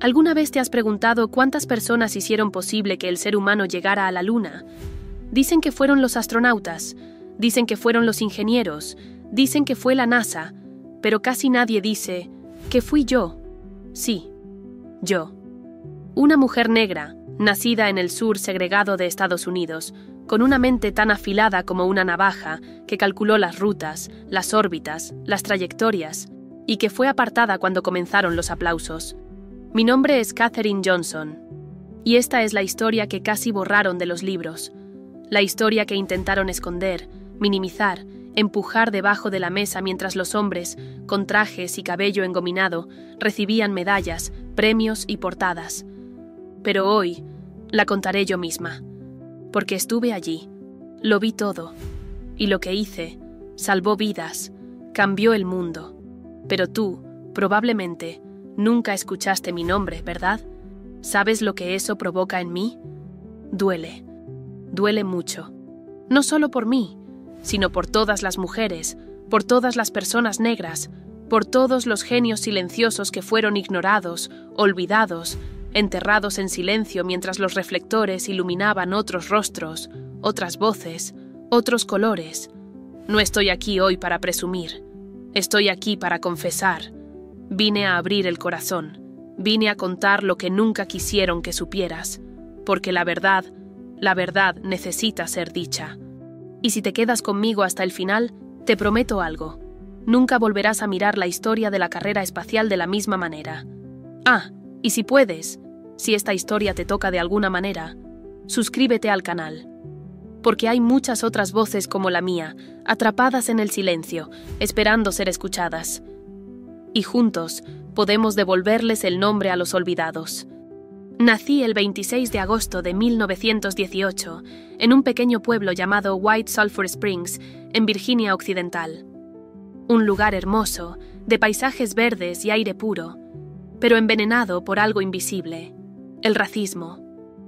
¿Alguna vez te has preguntado cuántas personas hicieron posible que el ser humano llegara a la Luna? Dicen que fueron los astronautas, dicen que fueron los ingenieros, dicen que fue la NASA, pero casi nadie dice que fui yo. Sí, yo. Una mujer negra, nacida en el sur segregado de Estados Unidos, con una mente tan afilada como una navaja, que calculó las rutas, las órbitas, las trayectorias, y que fue apartada cuando comenzaron los aplausos. Mi nombre es Katherine Johnson, y esta es la historia que casi borraron de los libros, la historia que intentaron esconder, minimizar, empujar debajo de la mesa mientras los hombres, con trajes y cabello engominado, recibían medallas, premios y portadas. Pero hoy la contaré yo misma, porque estuve allí, lo vi todo, y lo que hice salvó vidas, cambió el mundo. Pero tú, probablemente, nunca escuchaste mi nombre, ¿verdad? ¿Sabes lo que eso provoca en mí? Duele. Duele mucho. No solo por mí, sino por todas las mujeres, por todas las personas negras, por todos los genios silenciosos que fueron ignorados, olvidados, enterrados en silencio mientras los reflectores iluminaban otros rostros, otras voces, otros colores. No estoy aquí hoy para presumir. Estoy aquí para confesar. Vine a abrir el corazón. Vine a contar lo que nunca quisieron que supieras, porque la verdad necesita ser dicha. Y si te quedas conmigo hasta el final, te prometo algo. Nunca volverás a mirar la historia de la carrera espacial de la misma manera. Ah, y si puedes, si esta historia te toca de alguna manera, suscríbete al canal. Porque hay muchas otras voces como la mía, atrapadas en el silencio, esperando ser escuchadas. Y juntos podemos devolverles el nombre a los olvidados. Nací el 26 de agosto de 1918 en un pequeño pueblo llamado White Sulphur Springs, en Virginia Occidental. Un lugar hermoso, de paisajes verdes y aire puro, pero envenenado por algo invisible: el racismo.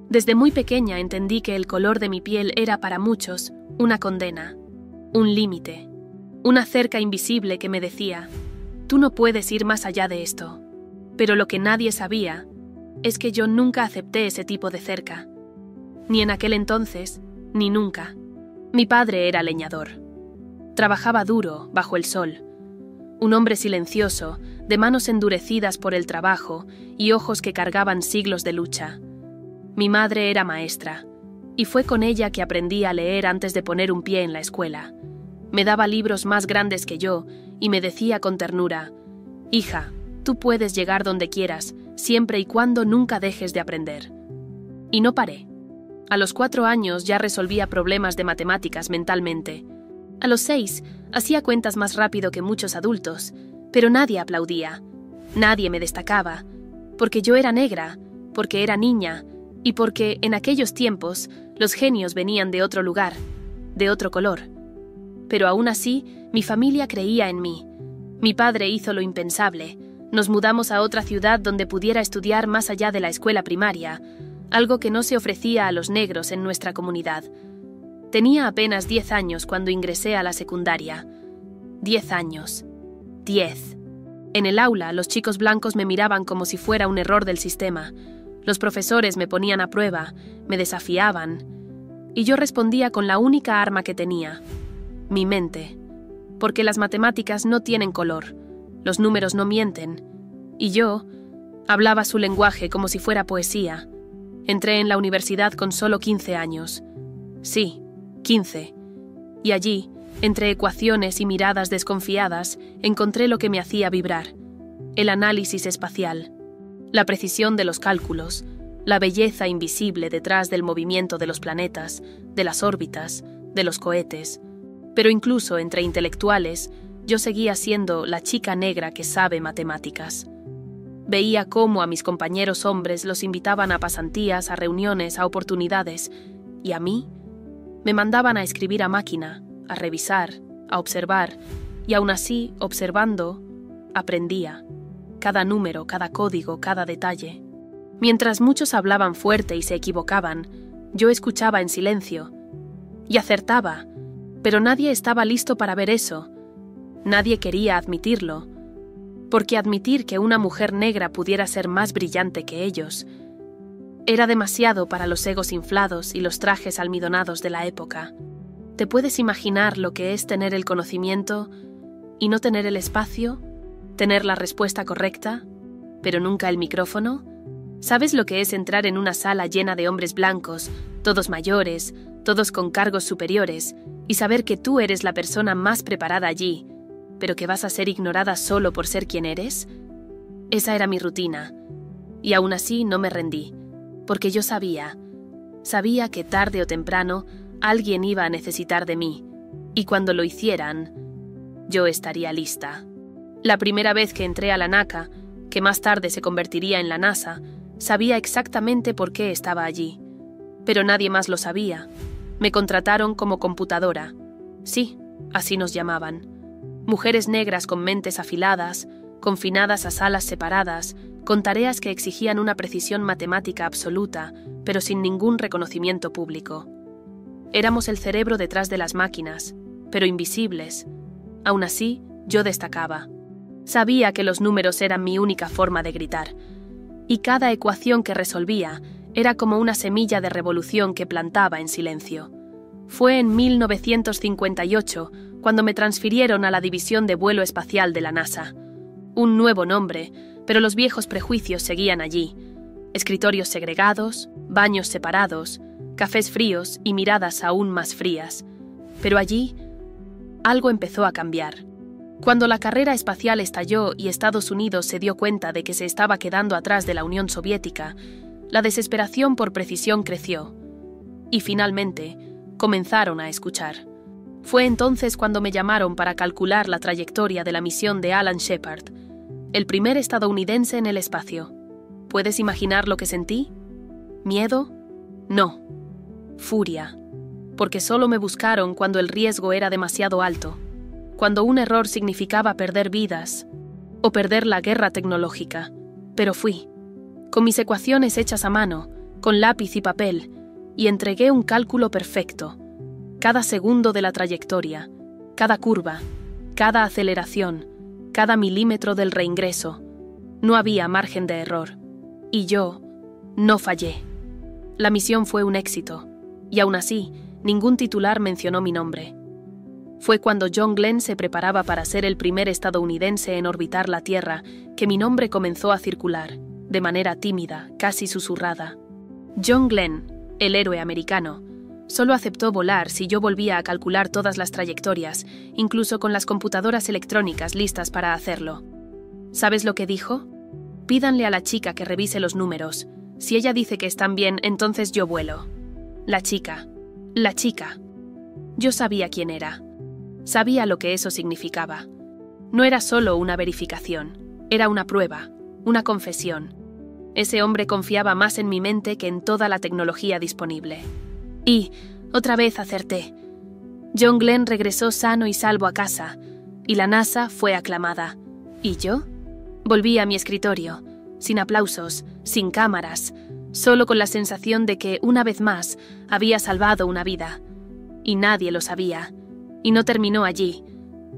Desde muy pequeña entendí que el color de mi piel era para muchos una condena, un límite, una cerca invisible que me decía: tú no puedes ir más allá de esto. Pero lo que nadie sabía es que yo nunca acepté ese tipo de cerca. Ni en aquel entonces, ni nunca. Mi padre era leñador. Trabajaba duro, bajo el sol. Un hombre silencioso, de manos endurecidas por el trabajo y ojos que cargaban siglos de lucha. Mi madre era maestra, y fue con ella que aprendí a leer antes de poner un pie en la escuela. Me daba libros más grandes que yo y me decía con ternura: hija, tú puedes llegar donde quieras, siempre y cuando nunca dejes de aprender. Y no paré. A los 4 años ya resolvía problemas de matemáticas mentalmente. A los 6 hacía cuentas más rápido que muchos adultos, pero nadie aplaudía, nadie me destacaba, porque yo era negra, porque era niña, y porque en aquellos tiempos los genios venían de otro lugar, de otro color. Pero aún así, mi familia creía en mí. Mi padre hizo lo impensable. Nos mudamos a otra ciudad donde pudiera estudiar más allá de la escuela primaria, algo que no se ofrecía a los negros en nuestra comunidad. Tenía apenas 10 años cuando ingresé a la secundaria. 10 años. 10. En el aula, los chicos blancos me miraban como si fuera un error del sistema. Los profesores me ponían a prueba, me desafiaban, y yo respondía con la única arma que tenía: mi mente. Porque las matemáticas no tienen color, los números no mienten, y yo hablaba su lenguaje como si fuera poesía. Entré en la universidad con solo 15 años. Sí, 15. Y allí, entre ecuaciones y miradas desconfiadas, encontré lo que me hacía vibrar: el análisis espacial, la precisión de los cálculos, la belleza invisible detrás del movimiento de los planetas, de las órbitas, de los cohetes. Pero incluso entre intelectuales, yo seguía siendo la chica negra que sabe matemáticas. Veía cómo a mis compañeros hombres los invitaban a pasantías, a reuniones, a oportunidades, y a mí me mandaban a escribir a máquina, a revisar, a observar, y aún así, observando, aprendía. Cada número, cada código, cada detalle. Mientras muchos hablaban fuerte y se equivocaban, yo escuchaba en silencio. Y acertaba, pero nadie estaba listo para ver eso. Nadie quería admitirlo. porque admitir que una mujer negra pudiera ser más brillante que ellos era demasiado para los egos inflados y los trajes almidonados de la época. ¿Te puedes imaginar lo que es tener el conocimiento y no tener el espacio? ¿Tener la respuesta correcta, pero nunca el micrófono? ¿Sabes lo que es entrar en una sala llena de hombres blancos, todos mayores, todos con cargos superiores, y saber que tú eres la persona más preparada allí, pero que vas a ser ignorada solo por ser quien eres? Esa era mi rutina, y aún así no me rendí, porque yo sabía que tarde o temprano alguien iba a necesitar de mí, y cuando lo hicieran, yo estaría lista. La primera vez que entré a la NACA, que más tarde se convertiría en la NASA, sabía exactamente por qué estaba allí. Pero nadie más lo sabía. Me contrataron como computadora. Sí, así nos llamaban. Mujeres negras con mentes afiladas, confinadas a salas separadas, con tareas que exigían una precisión matemática absoluta, pero sin ningún reconocimiento público. Éramos el cerebro detrás de las máquinas, pero invisibles. Aún así, yo destacaba. Sabía que los números eran mi única forma de gritar, y cada ecuación que resolvía era como una semilla de revolución que plantaba en silencio. Fue en 1958 cuando me transfirieron a la División de Vuelo Espacial de la NASA. Un nuevo nombre, pero los viejos prejuicios seguían allí. Escritorios segregados, baños separados, cafés fríos y miradas aún más frías. Pero allí, algo empezó a cambiar. Cuando la carrera espacial estalló y Estados Unidos se dio cuenta de que se estaba quedando atrás de la Unión Soviética, la desesperación por precisión creció. Y finalmente, comenzaron a escuchar. Fue entonces cuando me llamaron para calcular la trayectoria de la misión de Alan Shepard, el primer estadounidense en el espacio. ¿Puedes imaginar lo que sentí? ¿Miedo? No. Furia. Porque solo me buscaron cuando el riesgo era demasiado alto, cuando un error significaba perder vidas o perder la guerra tecnológica. Pero fui, con mis ecuaciones hechas a mano, con lápiz y papel, y entregué un cálculo perfecto. Cada segundo de la trayectoria, cada curva, cada aceleración, cada milímetro del reingreso. No había margen de error. Y yo no fallé. La misión fue un éxito, y aún así, ningún titular mencionó mi nombre. Fue cuando John Glenn se preparaba para ser el primer estadounidense en orbitar la Tierra que mi nombre comenzó a circular, de manera tímida, casi susurrada. John Glenn, el héroe americano, solo aceptó volar si yo volvía a calcular todas las trayectorias, incluso con las computadoras electrónicas listas para hacerlo. ¿Sabes lo que dijo? Pídanle a la chica que revise los números. Si ella dice que están bien, entonces yo vuelo. La chica. Yo sabía quién era. Sabía lo que eso significaba. No era solo una verificación, era una prueba, una confesión. Ese hombre confiaba más en mi mente que en toda la tecnología disponible. Y, otra vez acerté. John Glenn regresó sano y salvo a casa, y la NASA fue aclamada. ¿Y yo? Volví a mi escritorio, sin aplausos, sin cámaras, solo con la sensación de que, una vez más, había salvado una vida. Y nadie lo sabía. Y no terminó allí.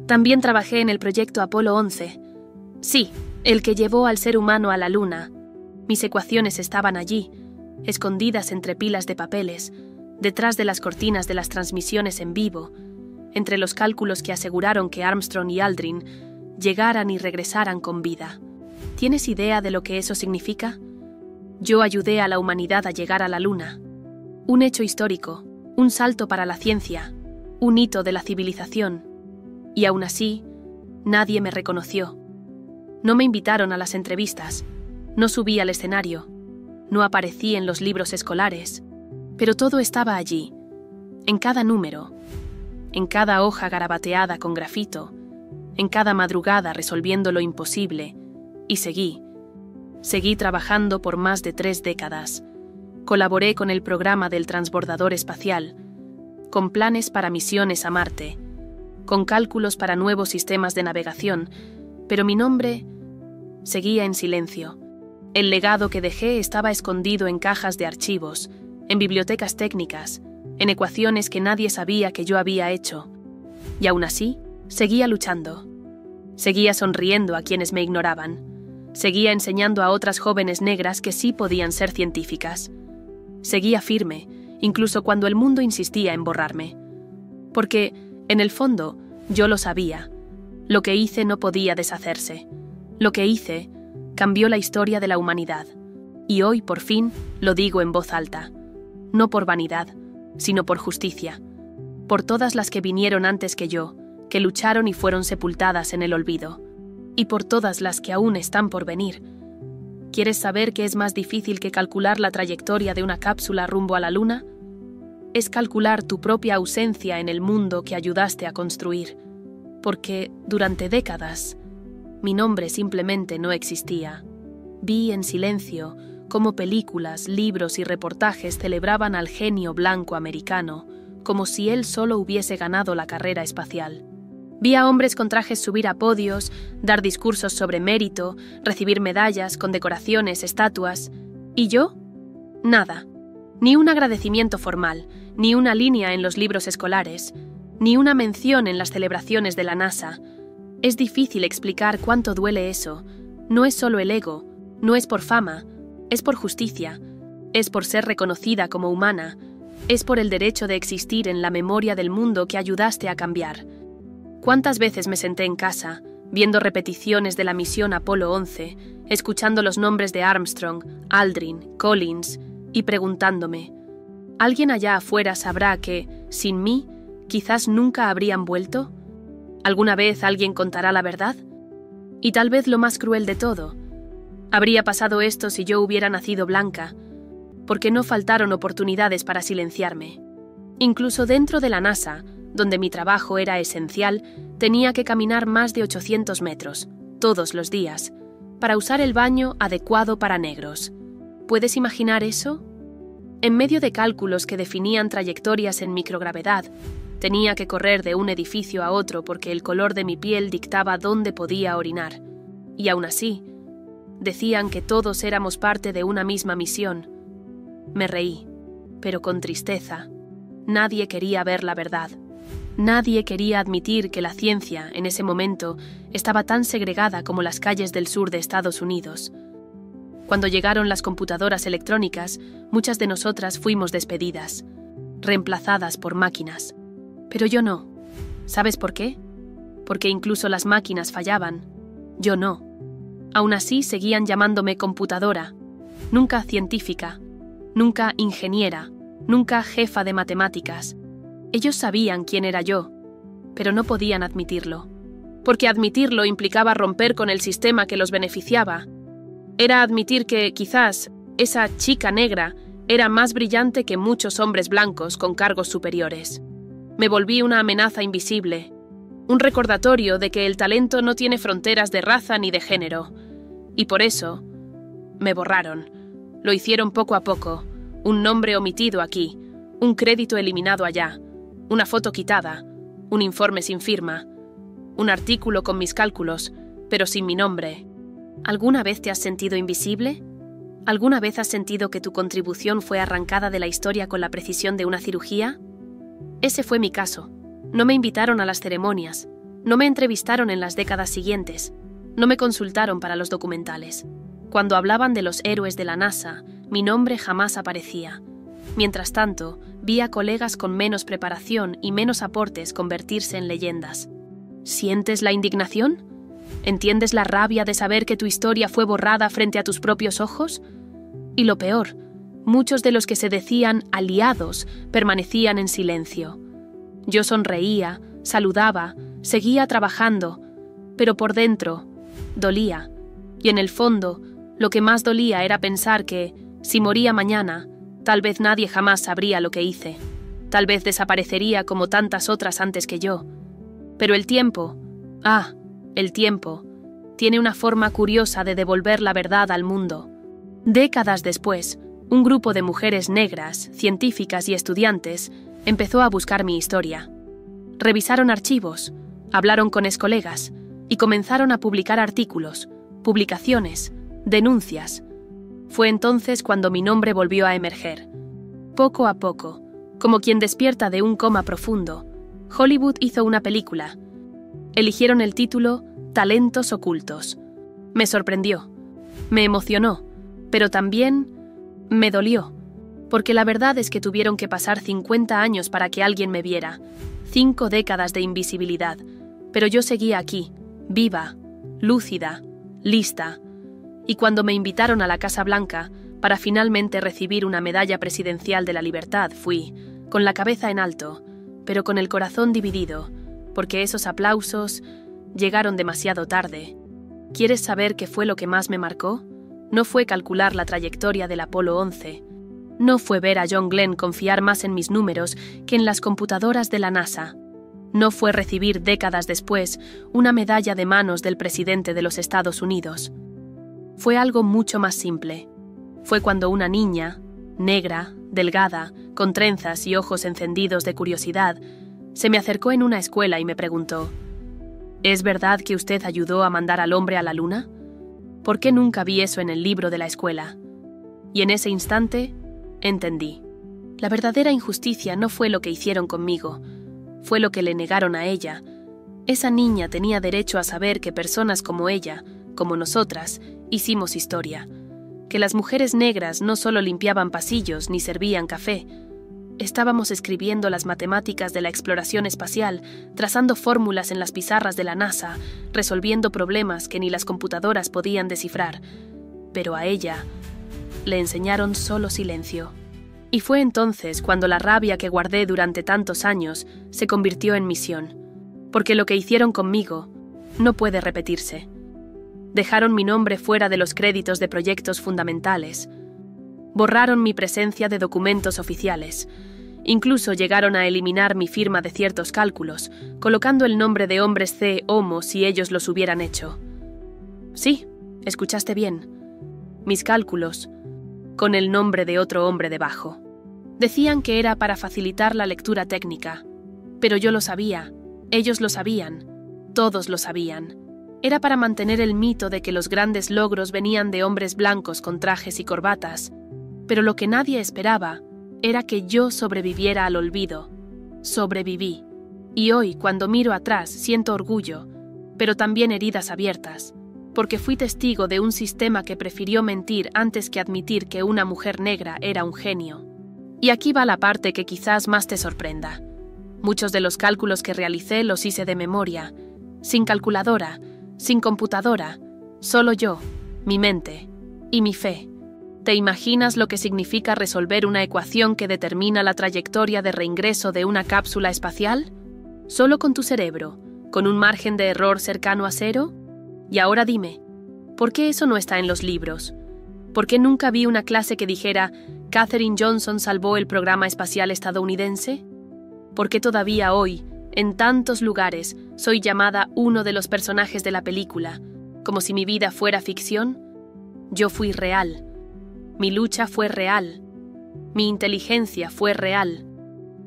También trabajé en el proyecto Apolo 11. Sí, el que llevó al ser humano a la Luna. Mis ecuaciones estaban allí, escondidas entre pilas de papeles, detrás de las cortinas de las transmisiones en vivo, entre los cálculos que aseguraron que Armstrong y Aldrin llegaran y regresaran con vida. ¿Tienes idea de lo que eso significa? Yo ayudé a la humanidad a llegar a la Luna. Un hecho histórico, un salto para la ciencia, un hito de la civilización. Y aún así, nadie me reconoció. No me invitaron a las entrevistas, no subí al escenario, no aparecí en los libros escolares, pero todo estaba allí, en cada número, en cada hoja garabateada con grafito, en cada madrugada resolviendo lo imposible, y seguí trabajando por más de 3 décadas. Colaboré con el programa del transbordador espacial, con planes para misiones a Marte, con cálculos para nuevos sistemas de navegación, pero mi nombre seguía en silencio. El legado que dejé estaba escondido en cajas de archivos, en bibliotecas técnicas, en ecuaciones que nadie sabía que yo había hecho. Y aún así, seguía luchando. Seguía sonriendo a quienes me ignoraban. Seguía enseñando a otras jóvenes negras que sí podían ser científicas. Seguía firme, incluso cuando el mundo insistía en borrarme. Porque, en el fondo, yo lo sabía. Lo que hice no podía deshacerse. Lo que hice cambió la historia de la humanidad. Y hoy, por fin, lo digo en voz alta. No por vanidad, sino por justicia. Por todas las que vinieron antes que yo, que lucharon y fueron sepultadas en el olvido. Y por todas las que aún están por venir. ¿Quieres saber qué es más difícil que calcular la trayectoria de una cápsula rumbo a la Luna? Es calcular tu propia ausencia en el mundo que ayudaste a construir. Porque, durante décadas, mi nombre simplemente no existía. Vi en silencio cómo películas, libros y reportajes celebraban al genio blanco americano, como si él solo hubiese ganado la carrera espacial. Vi a hombres con trajes subir a podios, dar discursos sobre mérito, recibir medallas, condecoraciones, estatuas. ¿Y yo? Nada. Ni un agradecimiento formal, ni una línea en los libros escolares, ni una mención en las celebraciones de la NASA. Es difícil explicar cuánto duele eso. No es solo el ego, no es por fama, es por justicia, es por ser reconocida como humana, es por el derecho de existir en la memoria del mundo que ayudaste a cambiar. ¿Cuántas veces me senté en casa, viendo repeticiones de la misión Apolo 11, escuchando los nombres de Armstrong, Aldrin, Collins, y preguntándome, ¿alguien allá afuera sabrá que, sin mí, quizás nunca habrían vuelto? ¿Alguna vez alguien contará la verdad? Y tal vez lo más cruel de todo, habría pasado esto si yo hubiera nacido blanca, porque no faltaron oportunidades para silenciarme. Incluso dentro de la NASA, donde mi trabajo era esencial, tenía que caminar más de 800 metros, todos los días, para usar el baño adecuado para negros. ¿Puedes imaginar eso? En medio de cálculos que definían trayectorias en microgravedad, tenía que correr de un edificio a otro porque el color de mi piel dictaba dónde podía orinar. Y aún así, decían que todos éramos parte de una misma misión. Me reí, pero con tristeza. Nadie quería ver la verdad. Nadie quería admitir que la ciencia, en ese momento, estaba tan segregada como las calles del sur de Estados Unidos. Cuando llegaron las computadoras electrónicas, muchas de nosotras fuimos despedidas, reemplazadas por máquinas. Pero yo no. ¿Sabes por qué? Porque incluso las máquinas fallaban. Yo no. Aún así seguían llamándome computadora, nunca científica, nunca ingeniera, nunca jefa de matemáticas. Ellos sabían quién era yo, pero no podían admitirlo, porque admitirlo implicaba romper con el sistema que los beneficiaba. Era admitir que, quizás, esa chica negra era más brillante que muchos hombres blancos con cargos superiores. Me volví una amenaza invisible, un recordatorio de que el talento no tiene fronteras de raza ni de género. Y por eso, me borraron. Lo hicieron poco a poco, un nombre omitido aquí, un crédito eliminado allá, una foto quitada, un informe sin firma, un artículo con mis cálculos, pero sin mi nombre. ¿Alguna vez te has sentido invisible? ¿Alguna vez has sentido que tu contribución fue arrancada de la historia con la precisión de una cirugía? Ese fue mi caso. No me invitaron a las ceremonias, no me entrevistaron en las décadas siguientes, no me consultaron para los documentales. Cuando hablaban de los héroes de la NASA, mi nombre jamás aparecía. Mientras tanto, vi a colegas con menos preparación y menos aportes convertirse en leyendas. ¿Sientes la indignación? ¿Entiendes la rabia de saber que tu historia fue borrada frente a tus propios ojos? Y lo peor, muchos de los que se decían aliados permanecían en silencio. Yo sonreía, saludaba, seguía trabajando, pero por dentro dolía. Y en el fondo, lo que más dolía era pensar que, si moría mañana, tal vez nadie jamás sabría lo que hice. Tal vez desaparecería como tantas otras antes que yo. Pero el tiempo, el tiempo, tiene una forma curiosa de devolver la verdad al mundo. Décadas después, un grupo de mujeres negras, científicas y estudiantes, empezó a buscar mi historia. Revisaron archivos, hablaron con excolegas y comenzaron a publicar artículos, publicaciones, denuncias. Fue entonces cuando mi nombre volvió a emerger. Poco a poco, como quien despierta de un coma profundo, Hollywood hizo una película. Eligieron el título Talentos ocultos. Me sorprendió, me emocionó, pero también me dolió, porque la verdad es que tuvieron que pasar 50 años para que alguien me viera, 5 décadas de invisibilidad, pero yo seguía aquí, viva, lúcida, lista, y cuando me invitaron a la Casa Blanca para finalmente recibir una medalla presidencial de la libertad, fui, con la cabeza en alto, pero con el corazón dividido, porque esos aplausos llegaron demasiado tarde. ¿Quieres saber qué fue lo que más me marcó? No fue calcular la trayectoria del Apolo 11. No fue ver a John Glenn confiar más en mis números que en las computadoras de la NASA. No fue recibir décadas después una medalla de manos del presidente de los Estados Unidos. Fue algo mucho más simple. Fue cuando una niña, negra, delgada, con trenzas y ojos encendidos de curiosidad, se me acercó en una escuela y me preguntó: ¿Es verdad que usted ayudó a mandar al hombre a la luna? ¿Por qué nunca vi eso en el libro de la escuela? Y en ese instante, entendí. La verdadera injusticia no fue lo que hicieron conmigo, fue lo que le negaron a ella. Esa niña tenía derecho a saber que personas como ella, como nosotras, hicimos historia. Que las mujeres negras no solo limpiaban pasillos ni servían café. Estábamos escribiendo las matemáticas de la exploración espacial, trazando fórmulas en las pizarras de la NASA, resolviendo problemas que ni las computadoras podían descifrar. Pero a ella le enseñaron solo silencio. Y fue entonces cuando la rabia que guardé durante tantos años se convirtió en misión. Porque lo que hicieron conmigo no puede repetirse. Dejaron mi nombre fuera de los créditos de proyectos fundamentales. Borraron mi presencia de documentos oficiales. Incluso llegaron a eliminar mi firma de ciertos cálculos, colocando el nombre de hombres C. Homo si ellos los hubieran hecho. Sí, escuchaste bien. Mis cálculos, con el nombre de otro hombre debajo. Decían que era para facilitar la lectura técnica, pero yo lo sabía, ellos lo sabían, todos lo sabían. Era para mantener el mito de que los grandes logros venían de hombres blancos con trajes y corbatas, pero lo que nadie esperaba era que yo sobreviviera al olvido. Sobreviví. Y hoy, cuando miro atrás, siento orgullo, pero también heridas abiertas, porque fui testigo de un sistema que prefirió mentir antes que admitir que una mujer negra era un genio. Y aquí va la parte que quizás más te sorprenda. Muchos de los cálculos que realicé los hice de memoria, sin calculadora, sin computadora, solo yo, mi mente y mi fe. ¿Te imaginas lo que significa resolver una ecuación que determina la trayectoria de reingreso de una cápsula espacial? Solo con tu cerebro, con un margen de error cercano a cero. Y ahora dime, ¿por qué eso no está en los libros? ¿Por qué nunca vi una clase que dijera «Katherine Johnson salvó el programa espacial estadounidense»? ¿Por qué todavía hoy, en tantos lugares, soy llamada uno de los personajes de la película, como si mi vida fuera ficción? Yo fui real. Mi lucha fue real. Mi inteligencia fue real.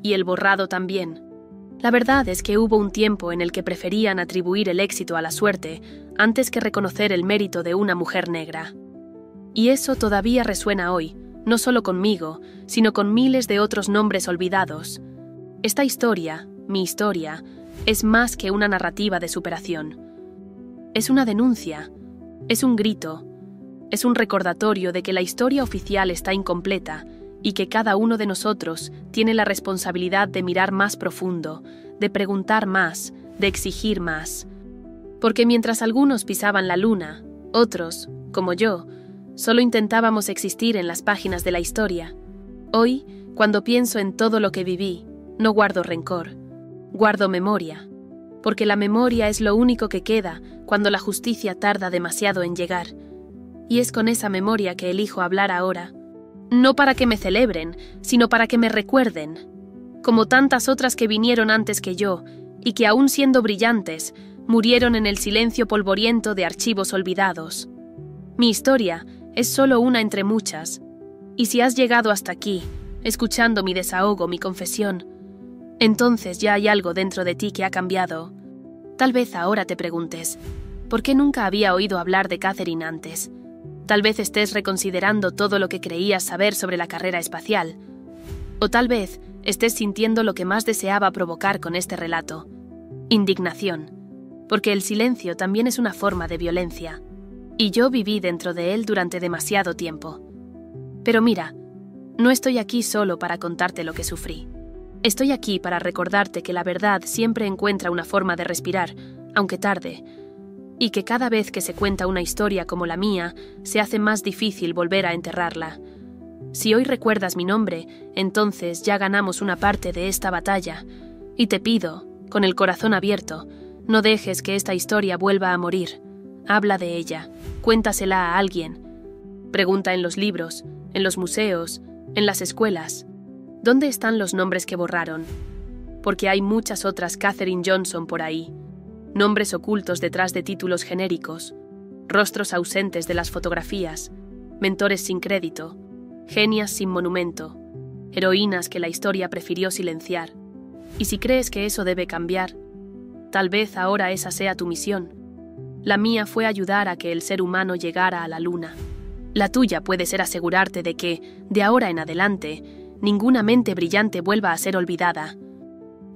Y el borrado también. La verdad es que hubo un tiempo en el que preferían atribuir el éxito a la suerte antes que reconocer el mérito de una mujer negra. Y eso todavía resuena hoy, no solo conmigo, sino con miles de otros nombres olvidados. Esta historia, mi historia, es más que una narrativa de superación. Es una denuncia, es un grito, es un recordatorio de que la historia oficial está incompleta y que cada uno de nosotros tiene la responsabilidad de mirar más profundo, de preguntar más, de exigir más. Porque mientras algunos pisaban la luna, otros, como yo, solo intentábamos existir en las páginas de la historia. Hoy, cuando pienso en todo lo que viví, no guardo rencor, guardo memoria, porque la memoria es lo único que queda cuando la justicia tarda demasiado en llegar. Y es con esa memoria que elijo hablar ahora, no para que me celebren, sino para que me recuerden, como tantas otras que vinieron antes que yo, y que aún siendo brillantes, murieron en el silencio polvoriento de archivos olvidados. Mi historia es solo una entre muchas, y si has llegado hasta aquí, escuchando mi desahogo, mi confesión, entonces ya hay algo dentro de ti que ha cambiado. Tal vez ahora te preguntes, ¿por qué nunca había oído hablar de Katherine antes? Tal vez estés reconsiderando todo lo que creías saber sobre la carrera espacial. O tal vez estés sintiendo lo que más deseaba provocar con este relato: indignación. porque el silencio también es una forma de violencia, y yo viví dentro de él durante demasiado tiempo. Pero mira, no estoy aquí solo para contarte lo que sufrí. Estoy aquí para recordarte que la verdad siempre encuentra una forma de respirar, aunque tarde, y que cada vez que se cuenta una historia como la mía, se hace más difícil volver a enterrarla. Si hoy recuerdas mi nombre, entonces ya ganamos una parte de esta batalla, y te pido, con el corazón abierto, no dejes que esta historia vuelva a morir. Habla de ella, cuéntasela a alguien. Pregunta en los libros, en los museos, en las escuelas. ¿Dónde están los nombres que borraron? Porque hay muchas otras Katherine Johnson por ahí. Nombres ocultos detrás de títulos genéricos, rostros ausentes de las fotografías, mentores sin crédito, genias sin monumento, heroínas que la historia prefirió silenciar. Y si crees que eso debe cambiar, tal vez ahora esa sea tu misión. La mía fue ayudar a que el ser humano llegara a la luna. La tuya puede ser asegurarte de que, de ahora en adelante, ninguna mente brillante vuelva a ser olvidada.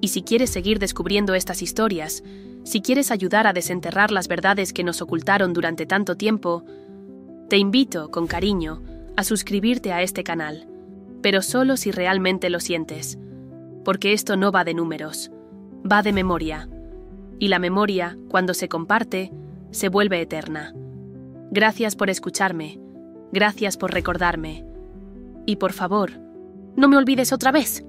Y si quieres seguir descubriendo estas historias, si quieres ayudar a desenterrar las verdades que nos ocultaron durante tanto tiempo, te invito, con cariño, a suscribirte a este canal, pero solo si realmente lo sientes, porque esto no va de números, va de memoria, y la memoria, cuando se comparte, se vuelve eterna. Gracias por escucharme, gracias por recordarme, y por favor, no me olvides otra vez.